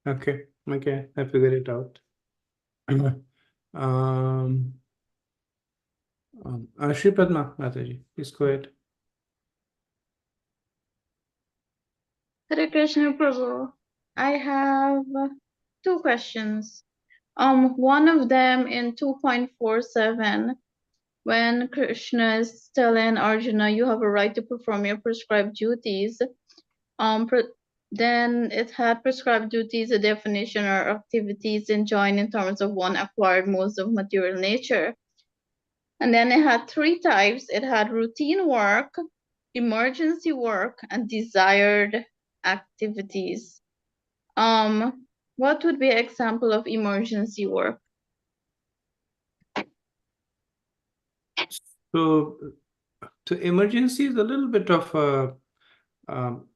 Okay, I figured it out. um, Shri Padma, Mataji, please go ahead. Hare Krishna Prabhu. I have two questions. One of them in 2.47, when Krishna is telling Arjuna, you have a right to perform your prescribed duties. Then it had prescribed duties, a definition or activities enjoined in terms of one acquired modes of material nature. And then it had three types. It had routine work, emergency work, and desired activities. What would be an example of emergency work? So emergency is a little bit of a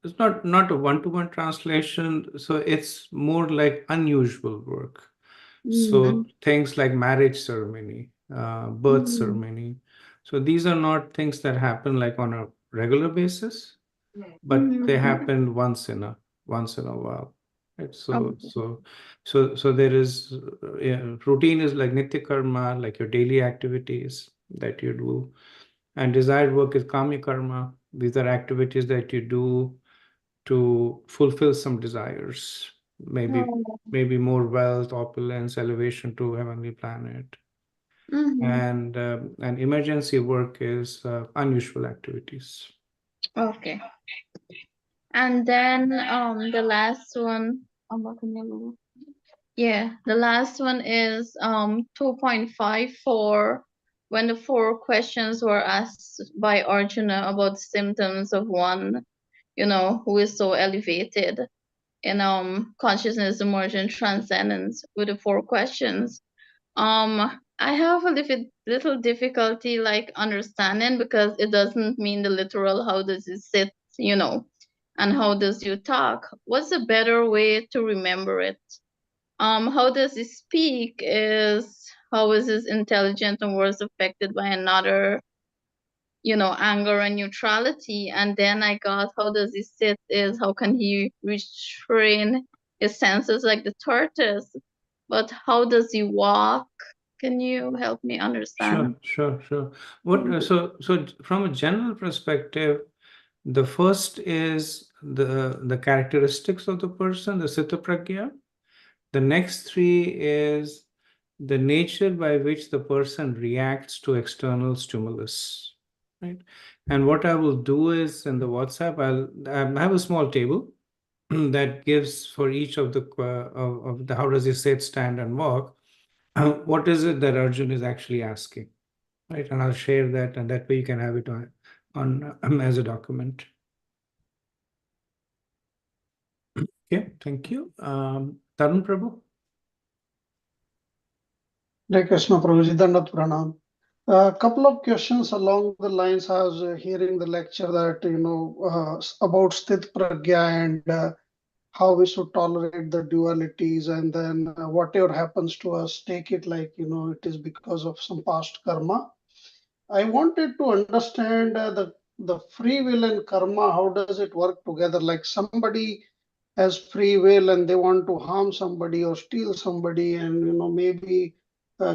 it's not a one-to-one translation, so it's more like unusual work. So things like marriage ceremony, birth ceremony. So these are not things that happen like on a regular basis, but they happen once in a while. Right? So there is routine is like nitya karma, like your daily activities that you do, and desired work is kami karma. These are activities that you do to fulfill some desires, maybe more wealth, opulence, elevation to heavenly planet. And emergency work is unusual activities. Okay. And then the last one, yeah, the last one is 2.54, when the four questions were asked by Arjuna about symptoms of one, who is so elevated in consciousness, emergent transcendence, with the four questions. I have a little difficulty like understanding, because it doesn't mean the literal how does it sit, and how does you talk. What's a better way to remember it? How does he speak is how is his intelligence and words affected by another, anger and neutrality. And then I got how does he sit is how can he restrain his senses like the tortoise. But how does he walk? Can you help me understand? Sure. So from a general perspective, the first is the characteristics of the person, the Sita Pragya. The next three is the nature by which the person reacts to external stimulus, right? And what I will do is in the WhatsApp, I have a small table that gives for each of the how does he sit, stand, and walk. What is it that Arjun is actually asking, right? And I'll share that, and that way you can have it on as a document. Okay, thank you. Tarun Prabhu. Hare Krishna Prabhuji, Dandat Pranam. A couple of questions along the lines. I was hearing the lecture that, about Sthit Pragya and how we should tolerate the dualities, and then whatever happens to us, take it like, it is because of some past karma. I wanted to understand the free will and karma. How does it work together? Like somebody has free will and they want to harm somebody or steal somebody, and maybe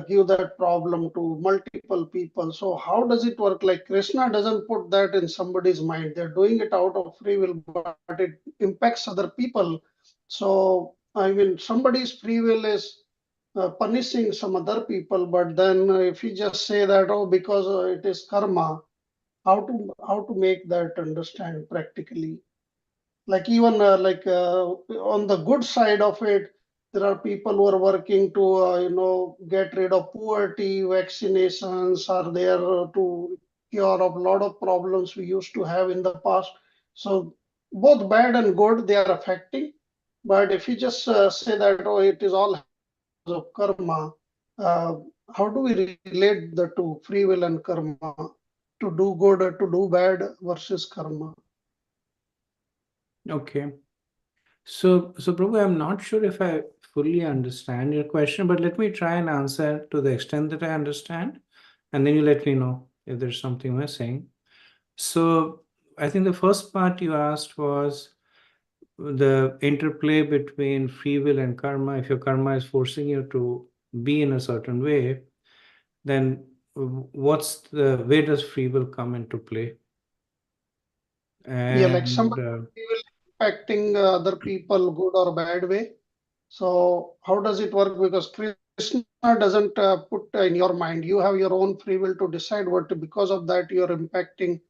give that problem to multiple people. So how does it work? Like Krishna doesn't put that in somebody's mind. They're doing it out of free will, but it impacts other people. So I mean, somebody's free will is punishing some other people, but then if you just say that, oh, because it is karma, how to make that understand practically? Like even on the good side of it, there are people who are working to get rid of poverty. Vaccinations are there to cure of a lot of problems we used to have in the past. So both bad and good they are affecting. But if you just say that, oh, it is all of karma, uh, how do we relate the two, free will and karma, to do good or to do bad versus karma? Okay. So Prabhu, I'm not sure if I fully understand your question, but let me try and answer to the extent that I understand, and then you let me know if there's something missing. So I think the first part you asked was the interplay between free will and karma, if your karma is forcing you to be in a certain way, then where does free will come into play? Yeah, like And somebody will impacting other people good or bad way. So how does it work? Because Krishna doesn't put in your mind. You have your own free will to decide what. Because of that, you're impacting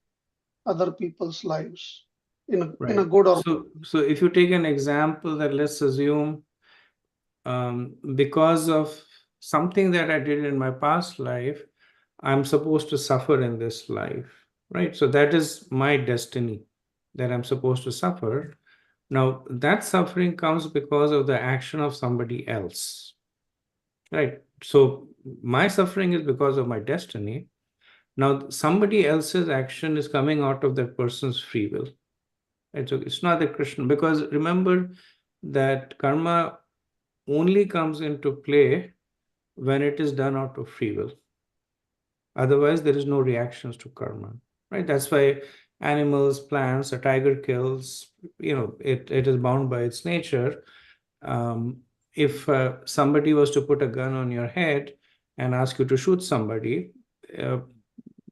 other people's lives in a right. good or So if you take an example that let's assume because of something that I did in my past life, I'm supposed to suffer in this life, right? So that is my destiny that I'm supposed to suffer. Now, that suffering comes because of the action of somebody else, right? So my suffering is because of my destiny. Now, somebody else's action is coming out of that person's free will. Right? So it's not the Krishna, because remember that karma only comes into play when it is done out of free will. Otherwise, there is no reactions to karma, right? That's why animals, plants, a tiger kills, it is bound by its nature. If somebody was to put a gun on your head and ask you to shoot somebody, uh,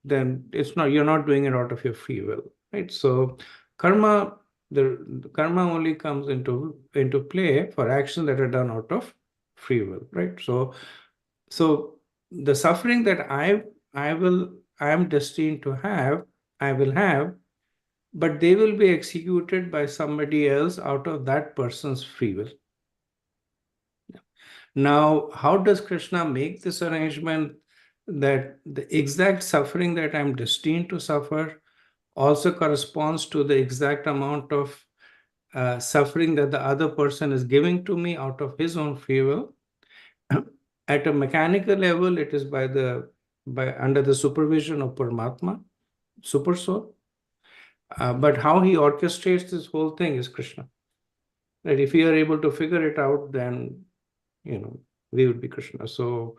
then you're not doing it out of your free will, right? So karma, the karma only comes into play for actions that are done out of free will, right? So the suffering that I am destined to have, I will have, but they will be executed by somebody else out of that person's free will. Now, how does Krishna make this arrangement that the exact suffering that I'm destined to suffer also corresponds to the exact amount of suffering that the other person is giving to me out of his own free will? At a mechanical level, it is by under the supervision of Paramatma, Super Soul. But how he orchestrates this whole thing is Krishna. Right? If we are able to figure it out, then we would be Krishna. So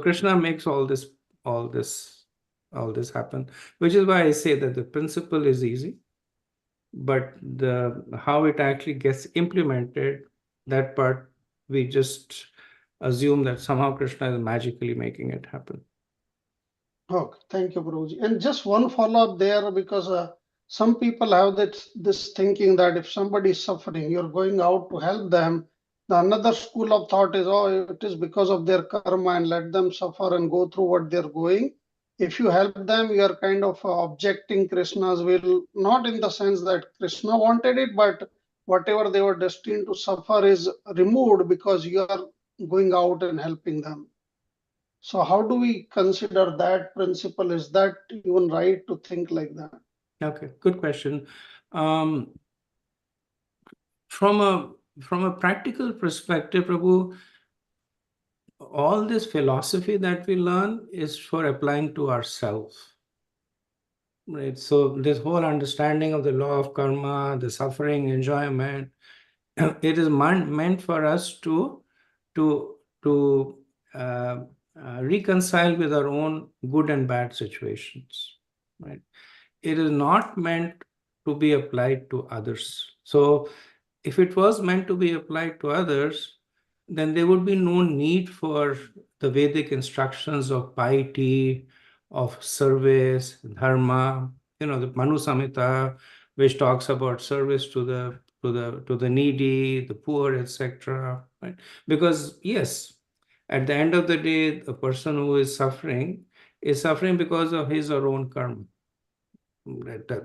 Krishna makes all this, all this happen, which is why I say that the principle is easy, but the how it actually gets implemented, that part we just assume that somehow Krishna is magically making it happen. Okay, thank you, Prabhuji. And just one follow-up there, because some people have this thinking that if somebody is suffering, you're going out to help them. The another school of thought is, oh, it is because of their karma and let them suffer and go through what they're going. If you help them, you are kind of objecting Krishna's will, not in the sense that Krishna wanted it, but whatever they were destined to suffer is removed because you are going out and helping them. So how do we consider that principle? Is that even right to think like that? Okay, good question. Um, from a practical perspective, Prabhu, all this philosophy that we learn is for applying to ourselves. Right. So this whole understanding of the law of karma, the suffering, enjoyment, it is meant for us to to uh, reconcile with our own good and bad situations. Right. It is not meant to be applied to others. So if it was meant to be applied to others, then there would be no need for the Vedic instructions of piety, of service, dharma, the Manu Samhita, which talks about service to the needy, the poor, etc. Right? Because yes, at the end of the day, the person who is suffering because of his or own karma.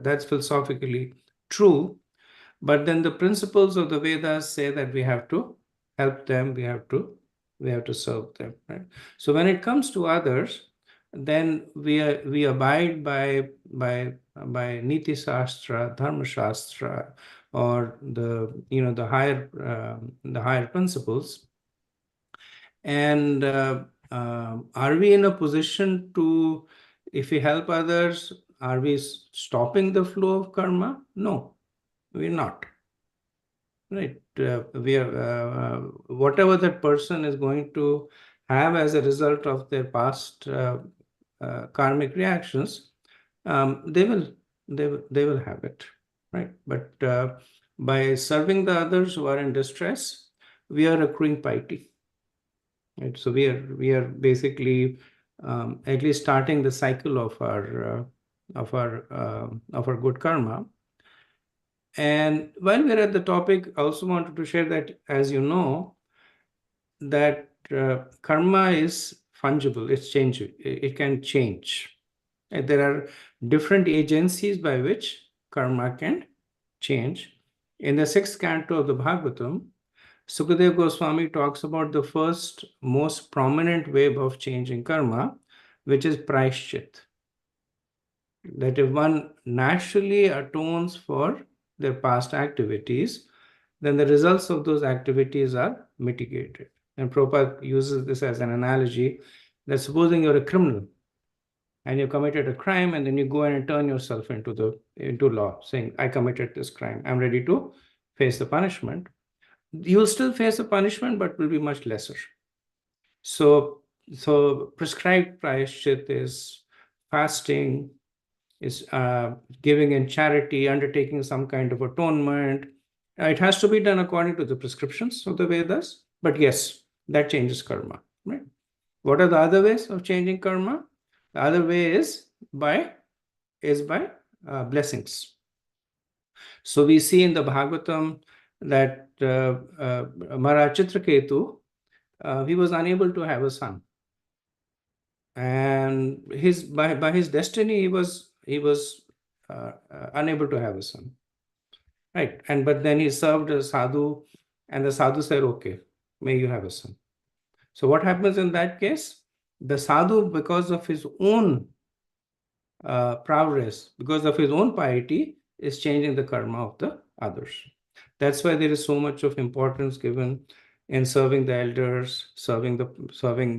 That's philosophically true. But then the principles of the Vedas say that we have to help them, we have to serve them, right? So when it comes to others, then we abide by Niti Shastra, Dharma Shastra, or the higher principles. And are we in a position to, if we help others, are we stopping the flow of karma? No, we're not. Right. We are whatever that person is going to have as a result of their past karmic reactions, they will have it, right? But by serving the others who are in distress, we are accruing piety. Right? So we are basically at least starting the cycle of our good karma. And while we're at the topic, I also wanted to share that, as you know, that karma is fungible, it's changeable, it can change. And there are different agencies by which karma can change. In the sixth canto of the Bhagavatam, Sukadeva Goswami talks about the first most prominent way of changing karma, which is praishchit. That if one naturally atones for their past activities, then the results of those activities are mitigated. And Prabhupada uses this as an analogy that supposing you're a criminal and you committed a crime, and then you go and turn yourself into law, saying, I committed this crime, I'm ready to face the punishment. You will still face a punishment, but will be much lesser. So prescribed prayashchit is fasting, is giving in charity, undertaking some kind of atonement. It has to be done according to the prescriptions of the Vedas. But yes, that changes karma. Right? What are the other ways of changing karma? The other way is by blessings. So we see in the Bhagavatam that Maharaj Chitraketu, he was unable to have a son, and by his destiny he was unable to have a son, right? But then he served a sadhu, and the sadhu said, okay, may you have a son. So what happens in that case? The sadhu, because of his own prowess, because of his own piety, is changing the karma of the others. That's why there is so much of importance given in serving the elders, serving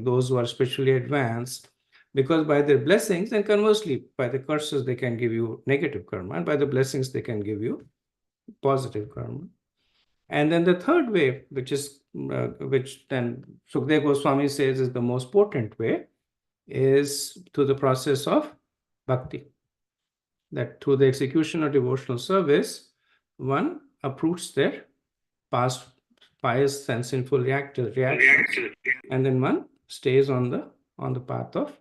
those who are spiritually advanced, because by their blessings, and conversely, by the curses, they can give you negative karma, and by the blessings, they can give you positive karma. And then the third way, which then Sukadeva Goswami says is the most potent way, is through the process of bhakti. That through the execution of devotional service, one uproots their past pious and sinful reactions, and then one stays on the path of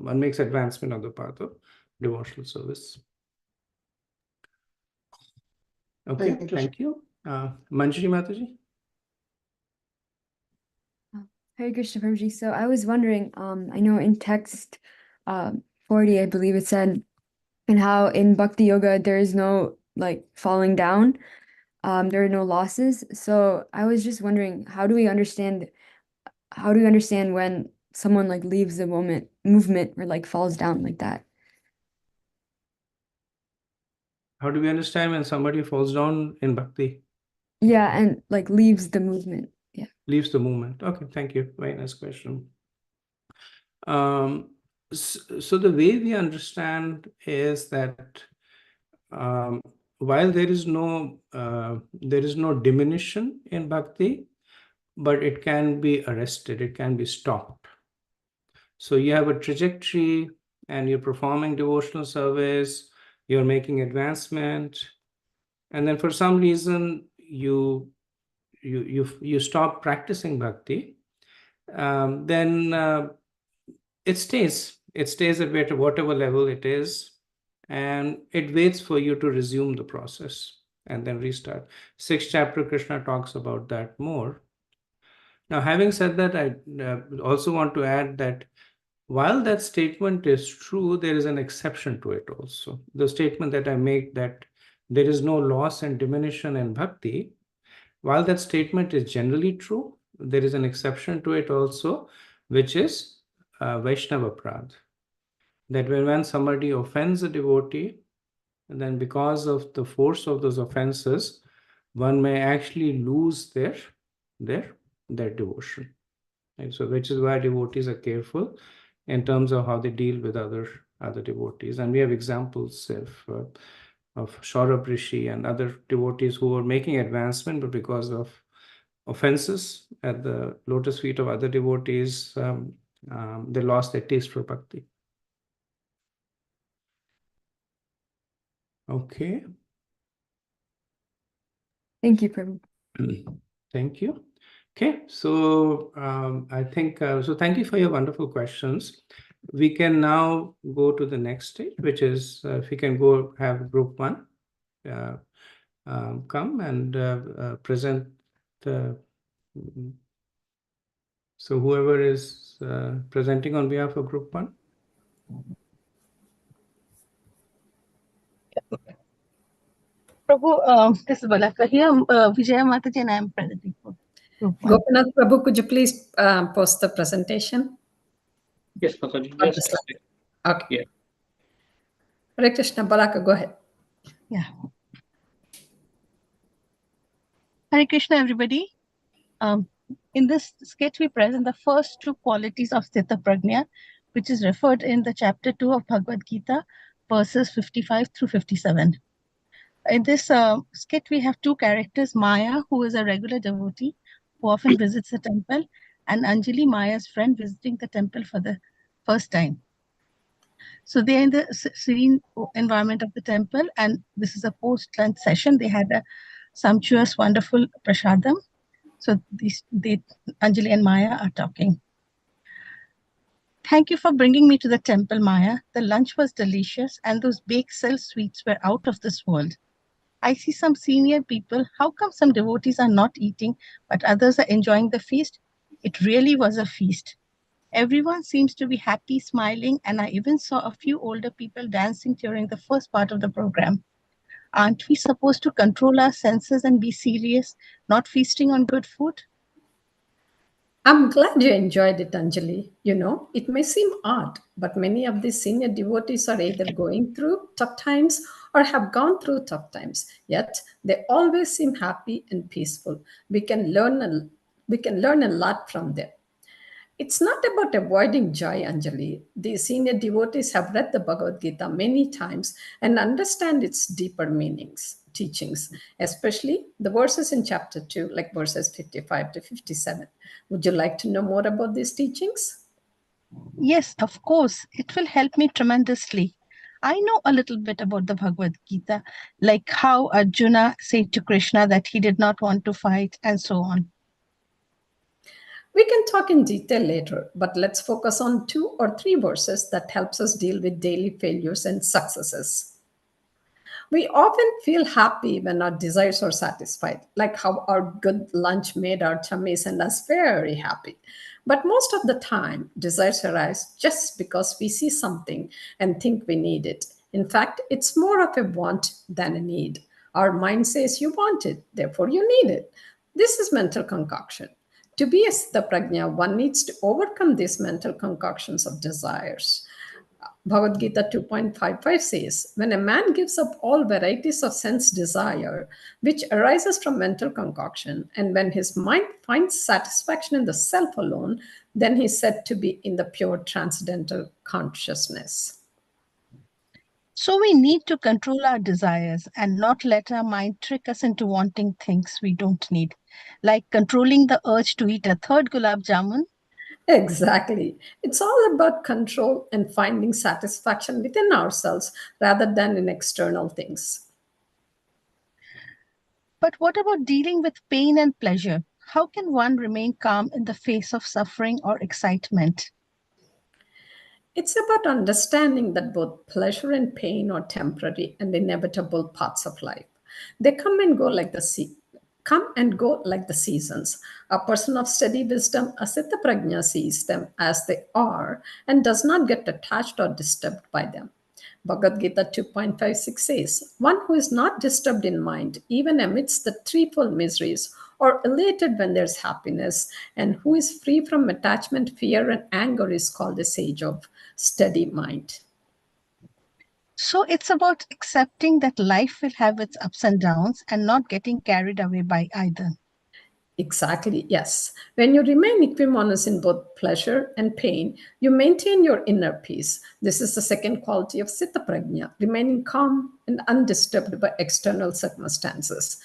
one makes advancement on the path of devotional service. Okay, thank you. Manjari Mataji. Hare Krishna Prabhuji. So I was wondering, I know in text 40, I believe it said, and how in Bhakti Yoga there is no like falling down, there are no losses. So I was just wondering, how do we understand when someone like leaves the movement or like falls down like that? How do we understand when somebody falls down in bhakti? Yeah, and like leaves the movement. Yeah. Leaves the movement. Okay, thank you. Very nice question. So the way we understand is that while there is no diminution in bhakti, but it can be arrested, it can be stopped. So you have a trajectory and you're performing devotional service, you're making advancement, and then for some reason you stop practicing bhakti, then it stays at whatever level it is, and it waits for you to resume the process and then restart. 6th chapter, Krishna talks about that more. Now, having said that, I also want to add that while that statement is true, there is an exception to it also. The statement that I make that there is no loss and diminution in bhakti, while that statement is generally true, there is an exception to it also, which is Vaishnava Prad. That when somebody offends a devotee, and then because of the force of those offenses, one may actually lose their devotion. And so, which is why devotees are careful in terms of how they deal with other devotees. And we have examples of Shaurabh Rishi and other devotees who were making advancement, but because of offenses at the lotus feet of other devotees, they lost their taste for bhakti. Okay. Thank you, Prabhu. Thank you. Okay, so I think, so thank you for your wonderful questions. We can now go to the next stage, which is if we can go have group one come and present the, so whoever is presenting on behalf of group one. Prabhu, this is Balaka here. Vijaya Mataji and I am presenting for group one. Gopinath Prabhu, could you please post the presentation? Yes, Mataji. Or the Yes. slide? Okay. Yeah. Hare Krishna, Balaka, go ahead. Yeah. Hare Krishna, everybody. In this sketch, we present the first two qualities of Sthita Prajna, which is referred in the chapter 2 of Bhagavad Gita, verses 55 through 57. In this sketch, we have two characters, Maya, who is a regular devotee, who often visits the temple, and Anjali, Maya's friend, visiting the temple for the first time. So they're in the serene environment of the temple, and this is a post-lunch session. They had a sumptuous, wonderful prasadam. So Anjali and Maya are talking. Thank you for bringing me to the temple, Maya. The lunch was delicious, and those baked cell sweets were out of this world. I see some senior people. How come some devotees are not eating, but others are enjoying the feast? It really was a feast. Everyone seems to be happy, smiling, and I even saw a few older people dancing during the first part of the program. Aren't we supposed to control our senses and be serious, not feasting on good food? I'm glad you enjoyed it, Anjali. You know, it may seem odd, but many of these senior devotees are either going through tough times or have gone through tough times. Yet they always seem happy and peaceful. We can learn a lot from them. It's not about avoiding joy, Anjali. The senior devotees have read the Bhagavad Gita many times and understand its deeper meanings, teachings, especially the verses in chapter 2, like verses 55 to 57. Would you like to know more about these teachings? Yes, of course. It will help me tremendously. I know a little bit about the Bhagavad Gita, like how Arjuna said to Krishna that he did not want to fight and so on. We can talk in detail later, but let's focus on 2 or 3 verses that helps us deal with daily failures and successes. We often feel happy when our desires are satisfied, like how our good lunch made our tummies and us very happy. But most of the time, desires arise just because we see something and think we need it. In fact, it's more of a want than a need. Our mind says you want it, therefore you need it. This is mental concoction. To be a Siddha Prajna, one needs to overcome these mental concoctions of desires. Bhagavad Gita 2.55 says, when a man gives up all varieties of sense desire, which arises from mental concoction, and when his mind finds satisfaction in the self alone, then he is said to be in the pure transcendental consciousness. So we need to control our desires and not let our mind trick us into wanting things we don't need, like controlling the urge to eat a third gulab jamun. Exactly. It's all about control and finding satisfaction within ourselves rather than in external things. But what about dealing with pain and pleasure? How can one remain calm in the face of suffering or excitement? It's about understanding that both pleasure and pain are temporary and inevitable parts of life. They come and go like the seasons. A person of steady wisdom, a Siddha Prajna, sees them as they are and does not get attached or disturbed by them. Bhagavad Gita 2.56 says, one who is not disturbed in mind, even amidst the threefold miseries, or elated when there's happiness, and who is free from attachment, fear, and anger is called a sage of steady mind. So it's about accepting that life will have its ups and downs and not getting carried away by either. Exactly, yes. When you remain equanimous in both pleasure and pain, you maintain your inner peace. This is the second quality of Siddha Prajna, remaining calm and undisturbed by external circumstances.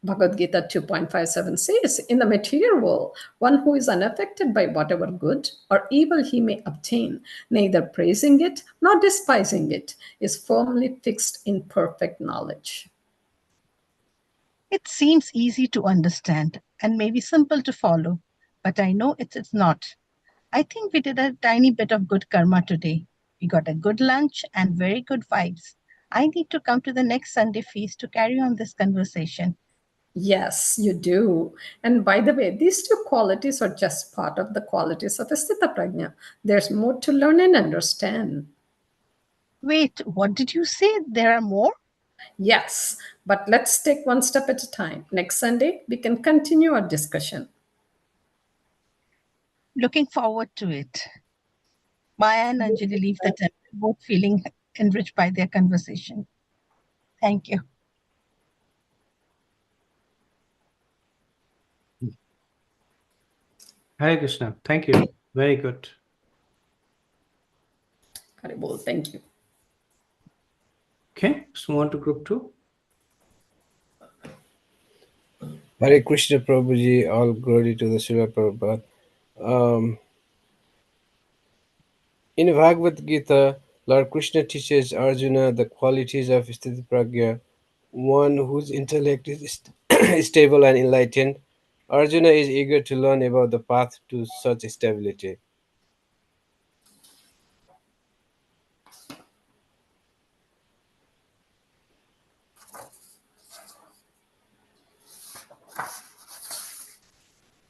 Bhagavad Gita 2.57 says, in the material world, one who is unaffected by whatever good or evil he may obtain, neither praising it nor despising it, is firmly fixed in perfect knowledge. It seems easy to understand and maybe simple to follow, but I know it's not. I think we did a tiny bit of good karma today. We got a good lunch and very good vibes. I need to come to the next Sunday feast to carry on this conversation. Yes, you do. And by the way, these two qualities are just part of the qualities of Sthita Prajna. There's more to learn and understand. Wait, what did you say? There are more? Yes, but let's take one step at a time. Next Sunday, we can continue our discussion. Looking forward to it. Maya and Anjali leave the temple, both feeling enriched by their conversation. Thank you. Hare Krishna. Thank you. Very good. Haribol, thank you. Okay, so on to group 2. Hare Krishna Prabhuji, all glory to the Srila Prabhupada. In Bhagavad Gita, Lord Krishna teaches Arjuna the qualities of Sthiti Prajna, one whose intellect is stable and enlightened. Arjuna is eager to learn about the path to such stability.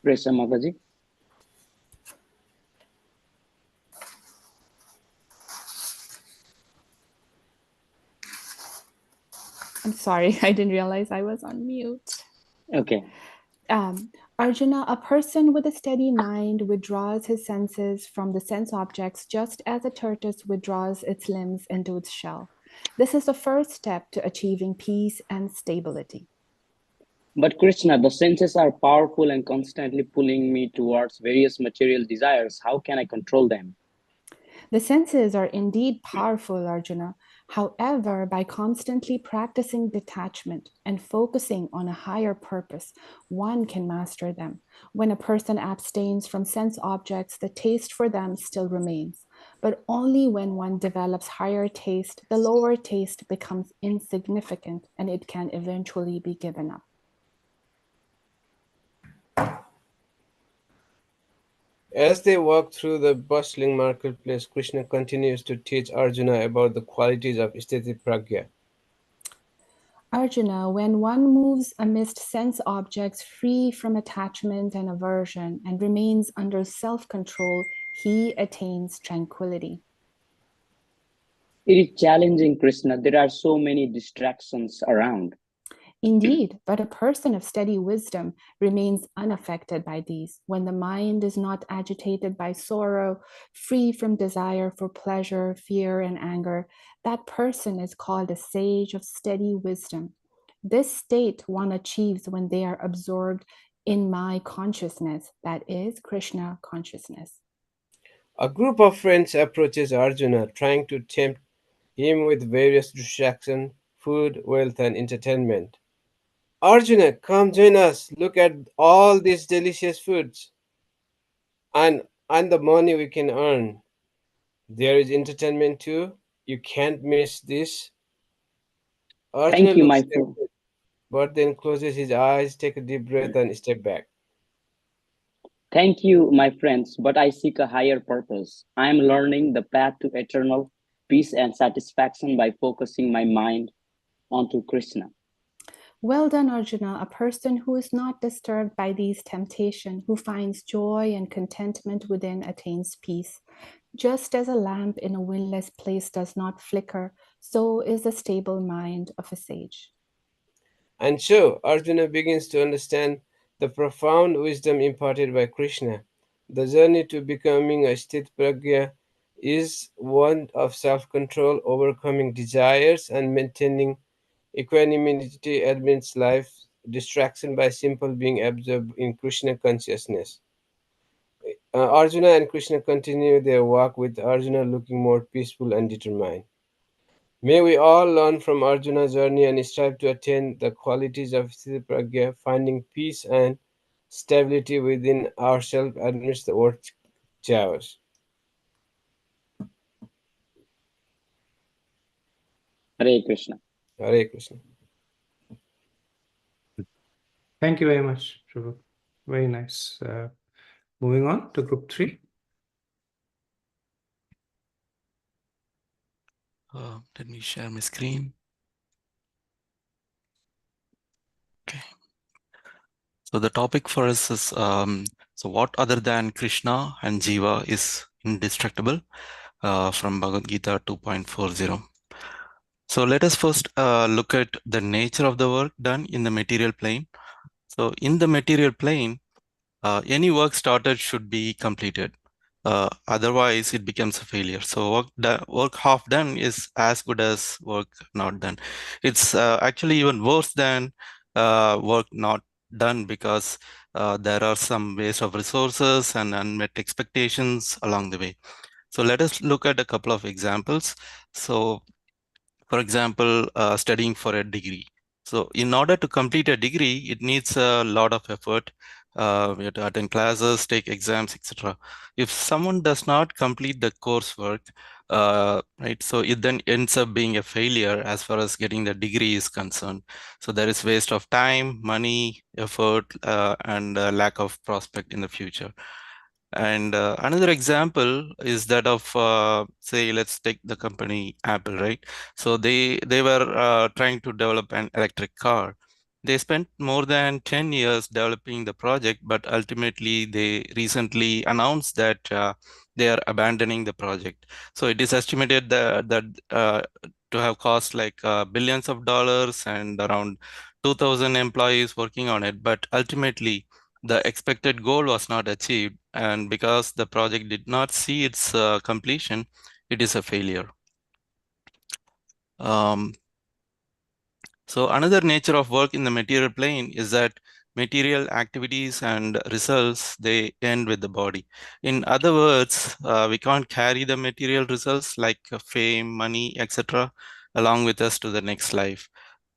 Praise Mataji. I'm sorry, I didn't realize I was on mute. Okay. Arjuna, a person with a steady mind withdraws his senses from the sense objects just as a tortoise withdraws its limbs into its shell. This is the first step to achieving peace and stability. But Krishna, the senses are powerful and constantly pulling me towards various material desires. How can I control them? The senses are indeed powerful, Arjuna. However, by constantly practicing detachment and focusing on a higher purpose, one can master them. When a person abstains from sense objects, the taste for them still remains. But only when one develops higher taste, the lower taste becomes insignificant and it can eventually be given up. As they walk through the bustling marketplace, Krishna continues to teach Arjuna about the qualities of Sthiti Prajna. Arjuna, when one moves amidst sense objects free from attachment and aversion and remains under self-control, he attains tranquility. It is challenging, Krishna. There are so many distractions around. Indeed, but a person of steady wisdom remains unaffected by these. When the mind is not agitated by sorrow, free from desire for pleasure, fear, and anger, that person is called a sage of steady wisdom. This state one achieves when they are absorbed in my consciousness, that is, Krishna consciousness. A group of friends approaches Arjuna, trying to tempt him with various distractions, food, wealth, and entertainment. Arjuna, come join us. Look at all these delicious foods and the money we can earn. There is entertainment too. You can't miss this. Arjuna Thank you, looks my friend. tempted, but then closes his eyes, take a deep breath, and step back. Thank you, my friends, but I seek a higher purpose. I am learning the path to eternal peace and satisfaction by focusing my mind onto Krishna. Well done, Arjuna, a person who is not disturbed by these temptations, who finds joy and contentment within attains peace. Just as a lamp in a windless place does not flicker, so is the stable mind of a sage. And so Arjuna begins to understand the profound wisdom imparted by Krishna. The journey to becoming a sthit prajna is one of self-control, overcoming desires, and maintaining equanimity amidst life's distraction by simple being absorbed in Krishna consciousness. Arjuna and Krishna continue their walk with Arjuna looking more peaceful and determined. May we all learn from Arjuna's journey and strive to attain the qualities of Sthiti Prajna, finding peace and stability within ourselves amidst the earth's chaos. Hare Krishna. Hare Krishna. Thank you very much, Prabhu. Very nice. Moving on to group 3. Let me share my screen. Okay. So the topic for us is, so what other than Krishna and Jiva is indestructible, from Bhagavad Gita 2.40. So let us first look at the nature of the work done in the material plane. So in the material plane, any work started should be completed. Otherwise, it becomes a failure. So work half done is as good as work not done. It's actually even worse than work not done, because there are some waste of resources and unmet expectations along the way. So let us look at a couple of examples. So for example, studying for a degree. So in order to complete a degree, it needs a lot of effort. We have to attend classes, take exams, etc. If someone does not complete the coursework, right, so it then ends up being a failure as far as getting the degree is concerned. So there is waste of time, money, effort, and lack of prospect in the future. And another example is that of, say, let's take the company Apple, right? So they were trying to develop an electric car. They spent more than 10 years developing the project, but ultimately they recently announced that they are abandoning the project. So it is estimated that to have cost like billions of dollars and around 2,000 employees working on it, but ultimately the expected goal was not achieved, and because the project did not see its completion, it is a failure. So another nature of work in the material plane is that material activities and results, they end with the body. In other words, we can't carry the material results like fame, money, etc. along with us to the next life.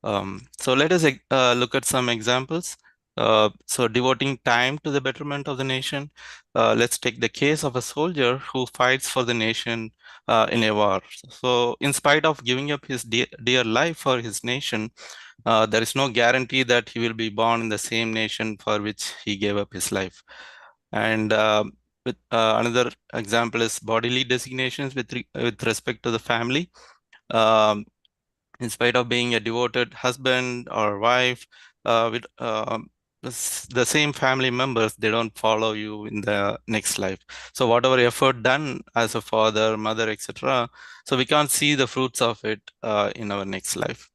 So let us look at some examples. So devoting time to the betterment of the nation. Let's take the case of a soldier who fights for the nation in a war. So in spite of giving up his dear life for his nation, there is no guarantee that he will be born in the same nation for which he gave up his life. And another example is bodily designations with respect to the family. In spite of being a devoted husband or wife, with the same family members, they don't follow you in the next life. So whatever effort done as a father, mother, etc., so we can't see the fruits of it in our next life.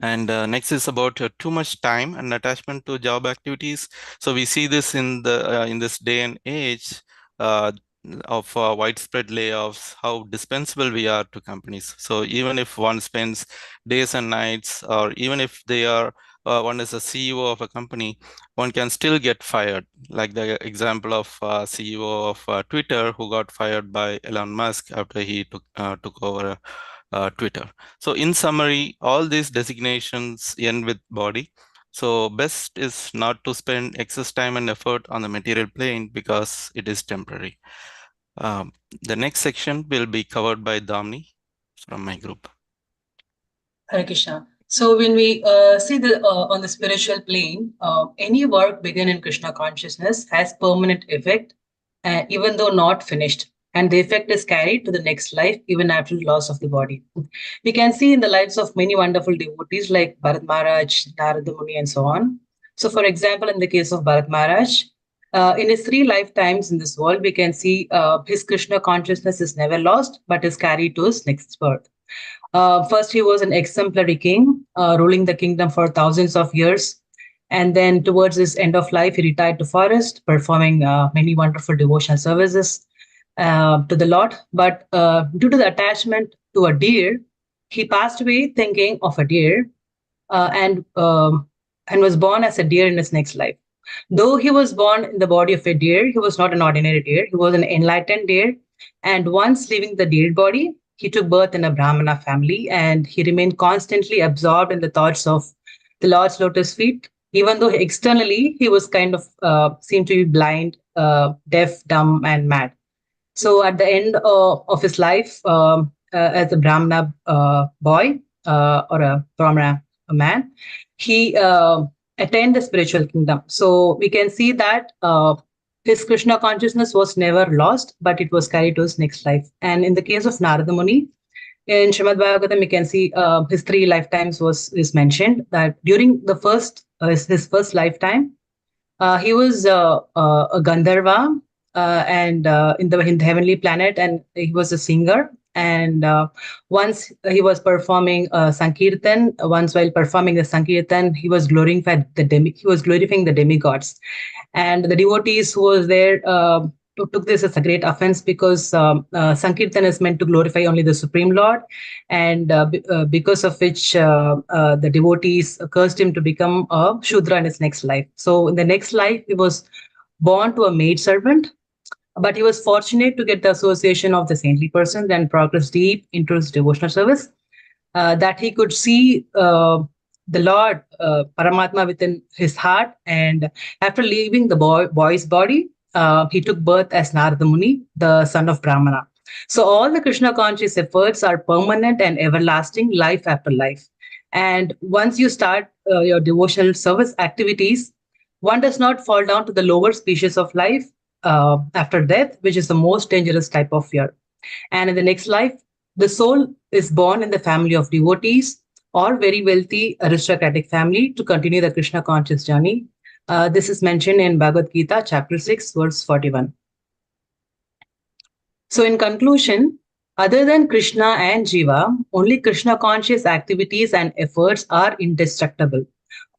And next is about too much time and attachment to job activities. So we see this in this day and age of widespread layoffs, how dispensable we are to companies. So even if one spends days and nights, or even if they are one is a CEO of a company, one can still get fired. Like the example of CEO of Twitter, who got fired by Elon Musk after he took over Twitter. So in summary, all these designations end with body. So best is not to spend excess time and effort on the material plane because it is temporary. The next section will be covered by Damni from my group. Hare Krishna. So when we see the on the spiritual plane, any work begun in Krishna consciousness has permanent effect, even though not finished, and the effect is carried to the next life even after the loss of the body. We can see in the lives of many wonderful devotees like Bharat Maharaj, Narada Muni, and so on. So, for example, in the case of Bharat Maharaj, in his 3 lifetimes in this world, we can see his Krishna consciousness is never lost, but is carried to his next birth. First, he was an exemplary king, ruling the kingdom for thousands of years. And then towards his end of life, he retired to forest, performing many wonderful devotional services to the Lord. But due to the attachment to a deer, he passed away thinking of a deer and was born as a deer in his next life. Though he was born in the body of a deer, he was not an ordinary deer. He was an enlightened deer. And once leaving the deer body, he took birth in a Brahmana family, and he remained constantly absorbed in the thoughts of the Lord's lotus feet, even though externally he was kind of seemed to be blind, deaf, dumb, and mad. So at the end of his life, as a Brahmana boy or a Brahmana man, he attain the spiritual kingdom. So we can see that his Krishna consciousness was never lost, but it was carried to his next life. And in the case of Narada Muni, in Srimad Bhagavatam, we can see his 3 lifetimes is mentioned. That during the his first lifetime, he was a Gandharva in the heavenly planet, and he was a singer. And once he was performing Sankirtan, once while performing the Sankirtan, he was glorifying the demigods. And the devotees who was there took this as a great offense, because Sankirtan is meant to glorify only the Supreme Lord, and because of which the devotees cursed him to become a Shudra in his next life. So in the next life, he was born to a maid servant, but he was fortunate to get the association of the saintly person and progress deep into his devotional service, that he could see the Lord, Paramatma, within his heart. And after leaving the boy's body, he took birth as Narada Muni, the son of Brahmana. So all the Krishna conscious efforts are permanent and everlasting, life after life. And once you start your devotional service activities, one does not fall down to the lower species of life after death, which is the most dangerous type of fear. And in the next life, the soul is born in the family of devotees or very wealthy aristocratic family to continue the Krishna conscious journey. This is mentioned in Bhagavad Gita, chapter 6, verse 41. So, in conclusion, other than Krishna and Jiva, only Krishna conscious activities and efforts are indestructible.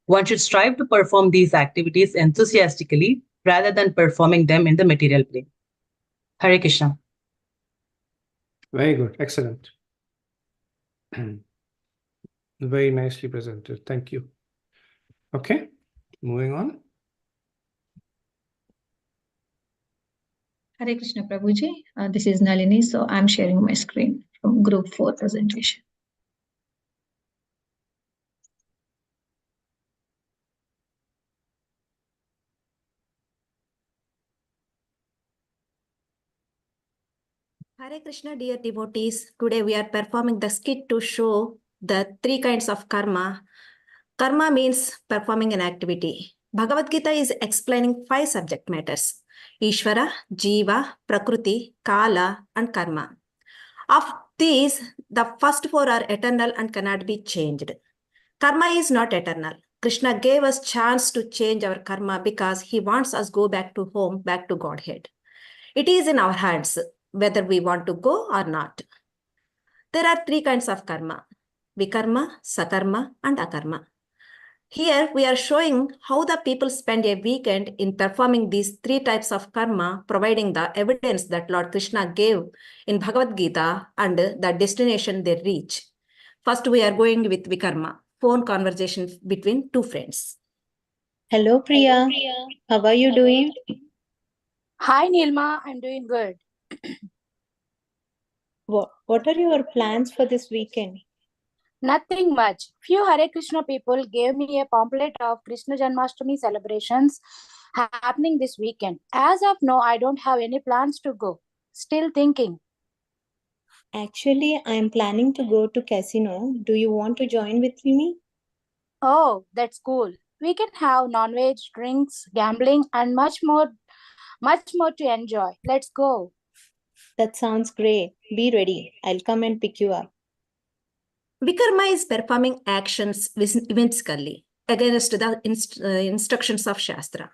One should strive to perform these activities enthusiastically rather than performing them in the material plane. Hare Krishna. Very good. Excellent. Very nicely presented. Thank you. Okay, moving on. Hare Krishna Prabhuji. This is Nalini. So I'm sharing my screen from group 4 presentation. Hare Krishna, dear devotees. Today we are performing the skit to show the 3 kinds of karma. Karma means performing an activity. Bhagavad Gita is explaining 5 subject matters: Ishvara, Jiva, Prakriti, Kala, and Karma. Of these, the first 4 are eternal and cannot be changed. Karma is not eternal. Krishna gave us chance to change our karma because he wants us go back to home, back to Godhead. It is in our hands whether we want to go or not. There are 3 kinds of karma: Vikarma, Sakarma, and Akarma. Here we are showing how the people spend a weekend in performing these 3 types of karma, providing the evidence that Lord Krishna gave in Bhagavad Gita and the destination they reach. First, we are going with Vikarma, phone conversation between 2 friends. Hello, Priya. How are you doing? Hi, Nilma. I'm doing good. What are your plans for this weekend? Nothing much. Few Hare Krishna people gave me a pamphlet of Krishna Janmashtami celebrations happening this weekend. As of now, I don't have any plans to go. Still thinking. Actually, I am planning to go to casino. Do you want to join with me? Oh, that's cool. We can have non-veg, drinks, gambling, and much more to enjoy. Let's go. That sounds great. Be ready. I'll come and pick you up. Vikarma is performing actions whimsically against the instructions of Shastra.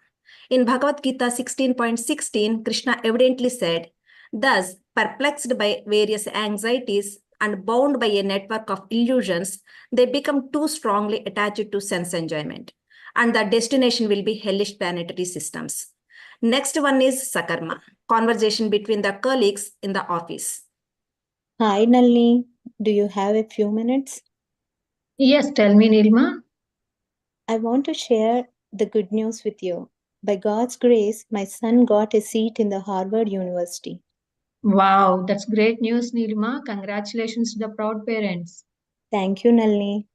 In Bhagavad Gita 16.16, Krishna evidently said, "Thus, perplexed by various anxieties and bound by a network of illusions, they become too strongly attached to sense enjoyment, and the destination will be hellish planetary systems." Next one is Sakarma, conversation between the colleagues in the office. Hi, Nalini. Do you have a few minutes? Yes, tell me, Nilma. I want to share the good news with you. By God's grace, my son got a seat in the Harvard University. Wow, that's great news, Nilma. Congratulations to the proud parents. Thank you, Nalini.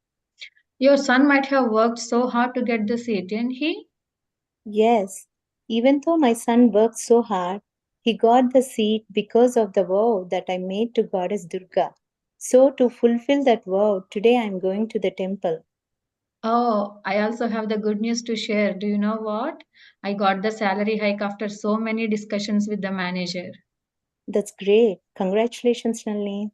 Your son might have worked so hard to get the seat, didn't he? Yes, even though my son worked so hard, he got the seat because of the vow that I made to Goddess Durga. So, to fulfill that vow, today I am going to the temple. Oh, I also have the good news to share. Do you know what? I got the salary hike after so many discussions with the manager. That's great. Congratulations, Nalini.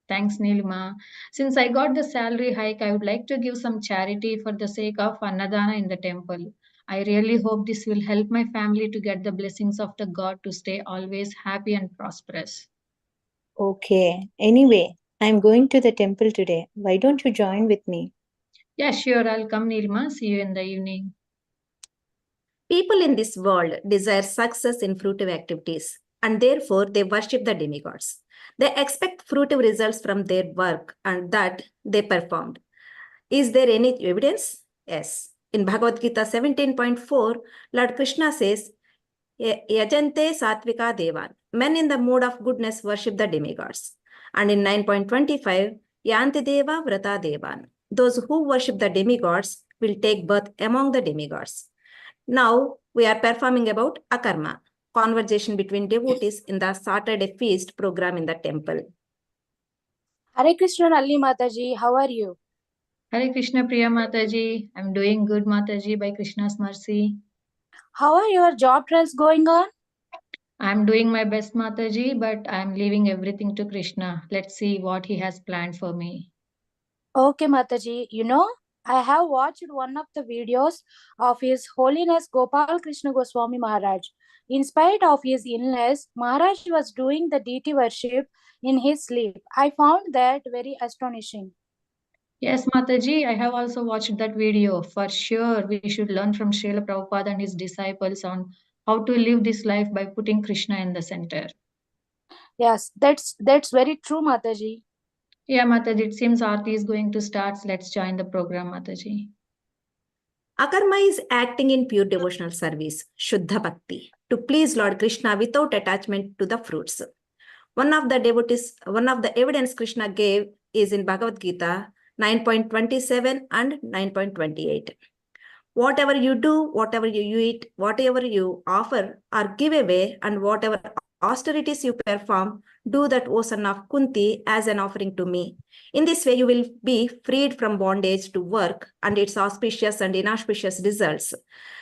Thanks, Nilma. Since I got the salary hike, I would like to give some charity for the sake of Annadana in the temple. I really hope this will help my family to get the blessings of the God to stay always happy and prosperous. Okay. Anyway, I'm going to the temple today. Why don't you join with me? Yeah, sure, I'll come, Nilma. See you in the evening. People in this world desire success in fruitive activities, and therefore they worship the demigods. They expect fruitive results from their work and that they performed. Is there any evidence? Yes. In Bhagavad Gita 17.4, Lord Krishna says, Yajante Satvika Devan. Men in the mood of goodness worship the demigods. And in 9.25, Yanti Deva Vrata Devan. Those who worship the demigods will take birth among the demigods. Now we are performing about akarma, conversation between devotees in the Saturday feast program in the temple. Hare Krishna Nalini Mataji, how are you? Hare Krishna Priya Mataji. I'm doing good, Mataji, by Krishna's mercy. How are your job trials going on? I'm doing my best, Mataji, but I'm leaving everything to Krishna. Let's see what he has planned for me. Okay, Mataji. You know, I have watched one of the videos of His Holiness Gopal Krishna Goswami Maharaj. In spite of his illness, Maharaj was doing the deity worship in his sleep. I found that very astonishing. Yes, Mataji, I have also watched that video. For sure, we should learn from Srila Prabhupada and his disciples on how to live this life by putting Krishna in the center. Yes, that's very true, Mataji. Yeah, Mataji, it seems Aarti is going to start. Let's join the program, Mataji. Akarma is acting in pure devotional service, Shuddha Bhakti, to please Lord Krishna without attachment to the fruits. One of the evidence Krishna gave is in Bhagavad Gita 9.27 and 9.28. Whatever you do, whatever you eat, whatever you offer or give away, and whatever austerities you perform, do that, O son of Kunti, as an offering to me. In this way, you will be freed from bondage to work and its auspicious and inauspicious results.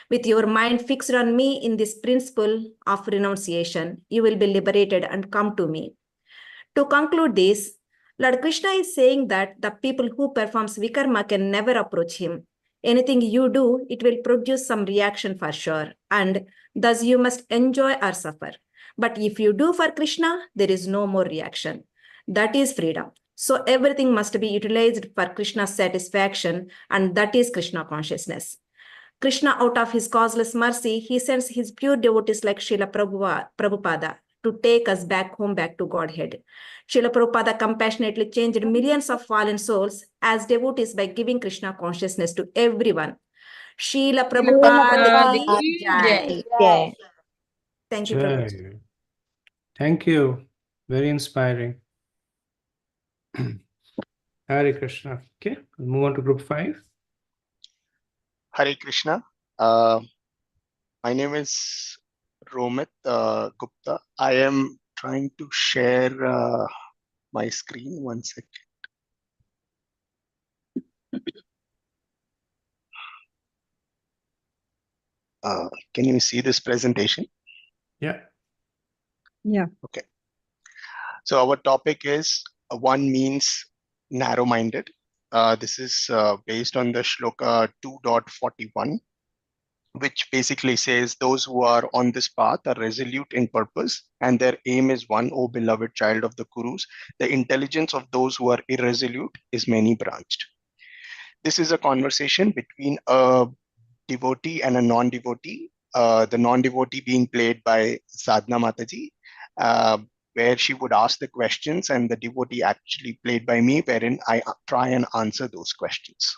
With your mind fixed on me in this principle of renunciation, you will be liberated and come to me. To conclude this, Lord Krishna is saying that the people who performs vikarma can never approach him. Anything you do, it will produce some reaction for sure, and thus you must enjoy or suffer. But if you do for Krishna, there is no more reaction. That is freedom. So everything must be utilized for Krishna's satisfaction, and that is Krishna consciousness. Krishna, out of his causeless mercy, he sends his pure devotees like Srila Prabhupada to take us back home, back to Godhead. Srila Prabhupada compassionately changed millions of fallen souls as devotees by giving Krishna consciousness to everyone. Srila Prabhupada ki jai. Yeah. Thank you, Prabhuji. Jai. Thank you. Very inspiring. Hare Krishna. Okay, we'll move on to group 5. Hare Krishna. My name is Romit Gupta. I am trying to share my screen. One second. Can you see this presentation? Yeah. Yeah. Okay. So our topic is one means narrow-minded. This is based on the shloka 2.41, which basically says those who are on this path are resolute in purpose and their aim is one, O beloved child of the Kurus. The intelligence of those who are irresolute is many-branched. This is a conversation between a devotee and a non-devotee, the non-devotee being played by Sadhana Mataji, where she would ask the questions, and the devotee actually played by me, wherein I try and answer those questions.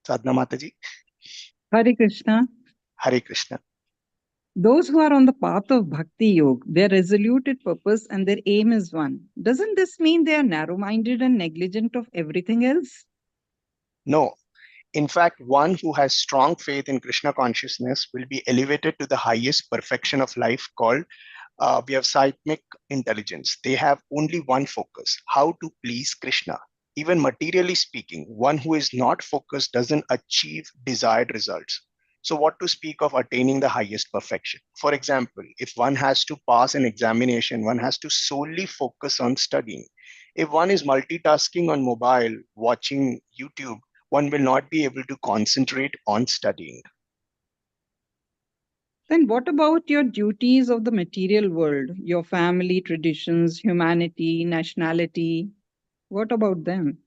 Sadhana Mataji. Hare Krishna. Hare Krishna. Those who are on the path of Bhakti Yoga, they're resolute in purpose and their aim is one. Doesn't this mean they are narrow-minded and negligent of everything else? No. In fact, one who has strong faith in Krishna consciousness will be elevated to the highest perfection of life called we have seismic intelligence. They have only one focus, how to please Krishna. Even materially speaking, one who is not focused doesn't achieve desired results. So, what to speak of attaining the highest perfection? For example, if one has to pass an examination, one has to solely focus on studying. If one is multitasking on mobile, watching YouTube, one will not be able to concentrate on studying. Then what about your duties of the material world, your family, traditions, humanity, nationality? What about them?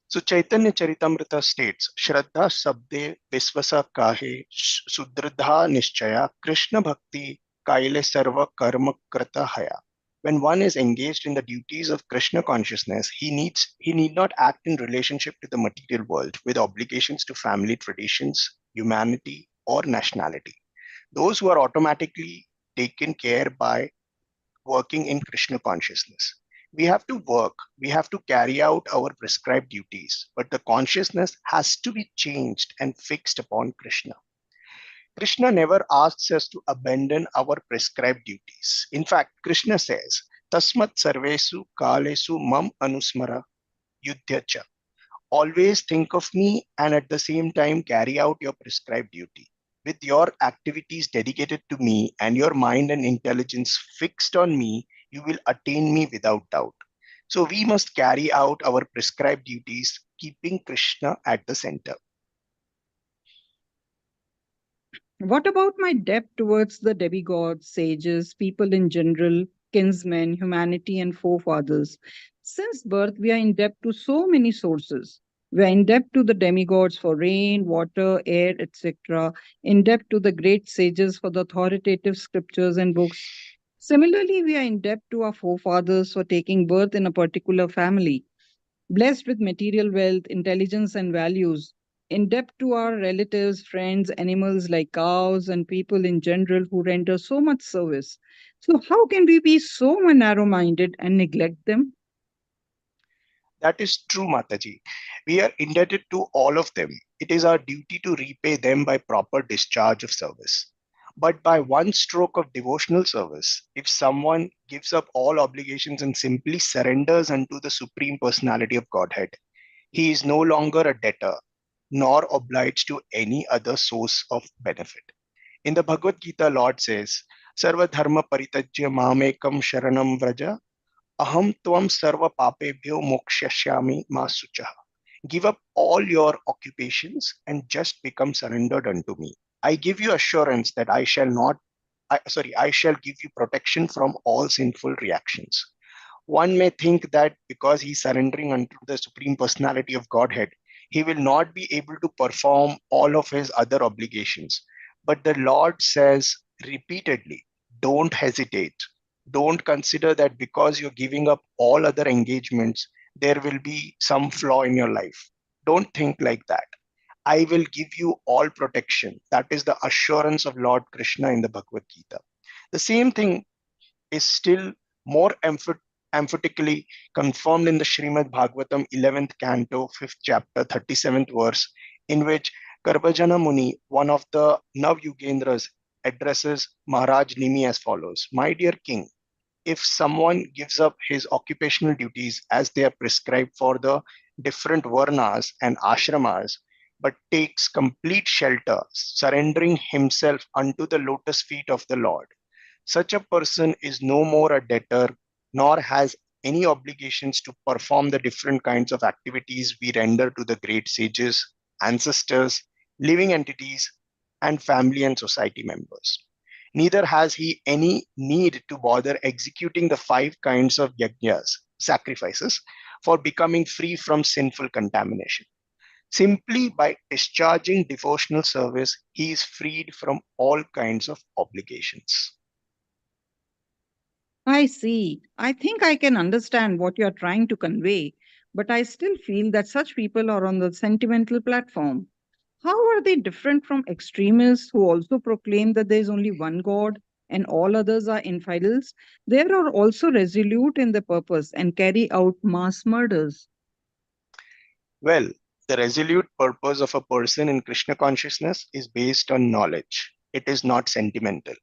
So Chaitanya Charitamrita states, Shraddha Sabde Visvasa Kahe Sudridha Nishchaya Krishna Bhakti Kaile Sarva Karma Krata Haya. When one is engaged in the duties of Krishna consciousness, he need not act in relationship to the material world with obligations to family traditions, humanity, or nationality. Those who are automatically taken care by working in Krishna consciousness. We have to work, we have to carry out our prescribed duties, but the consciousness has to be changed and fixed upon Krishna. Krishna never asks us to abandon our prescribed duties. In fact, Krishna says, Tasmat sarvesu kalesu mam anusmara yudhyacha. Always think of me and at the same time carry out your prescribed duty. With your activities dedicated to me and your mind and intelligence fixed on me, you will attain me without doubt. So we must carry out our prescribed duties, keeping Krishna at the center. What about my debt towards the demigods, sages, people in general, kinsmen, humanity, and forefathers? Since birth, we are in debt to so many sources. We are in debt to the demigods for rain, water, air, etc., in debt to the great sages for the authoritative scriptures and books. Similarly, we are in debt to our forefathers for taking birth in a particular family, blessed with material wealth, intelligence, and values, in debt to our relatives, friends, animals like cows, and people in general who render so much service. So, how can we be so narrow minded and neglect them? That is true, Mataji. We are indebted to all of them. It is our duty to repay them by proper discharge of service. But by one stroke of devotional service, if someone gives up all obligations and simply surrenders unto the Supreme Personality of Godhead, he is no longer a debtor, nor obliged to any other source of benefit. In the Bhagavad Gita, Lord says, Sarva dharma paritajya mamekam sharanam vraja aham tvam sarva papebhyo mokshashyami masucha. Give up all your occupations and just become surrendered unto me. I give you assurance that I shall give you protection from all sinful reactions. One may think that because he's surrendering unto the Supreme Personality of Godhead, he will not be able to perform all of his other obligations. But the Lord says repeatedly, don't hesitate. Don't consider that because you're giving up all other engagements, there will be some flaw in your life. Don't think like that. I will give you all protection. That is the assurance of Lord Krishna in the Bhagavad Gita. The same thing is still more emphatically confirmed in the Srimad Bhagavatam 11th canto, 5th chapter, 37th verse, in which Garbhajana Muni, one of the Nav-Yugendras, addresses Maharaj Nimi as follows: My dear king, if someone gives up his occupational duties as they are prescribed for the different varnas and ashramas, but takes complete shelter, surrendering himself unto the lotus feet of the Lord, such a person is no more a debtor, nor has any obligations to perform the different kinds of activities we render to the great sages, ancestors, living entities, and family and society members. Neither has he any need to bother executing the 5 kinds of yajnas, sacrifices, for becoming free from sinful contamination. Simply by discharging devotional service, he is freed from all kinds of obligations. I see. I think I can understand what you are trying to convey, but I still feel that such people are on the sentimental platform. How are they different from extremists who also proclaim that there is only one God and all others are infidels? They are also resolute in their purpose and carry out mass murders. Well, the resolute purpose of a person in Krishna consciousness is based on knowledge. It is not sentimental.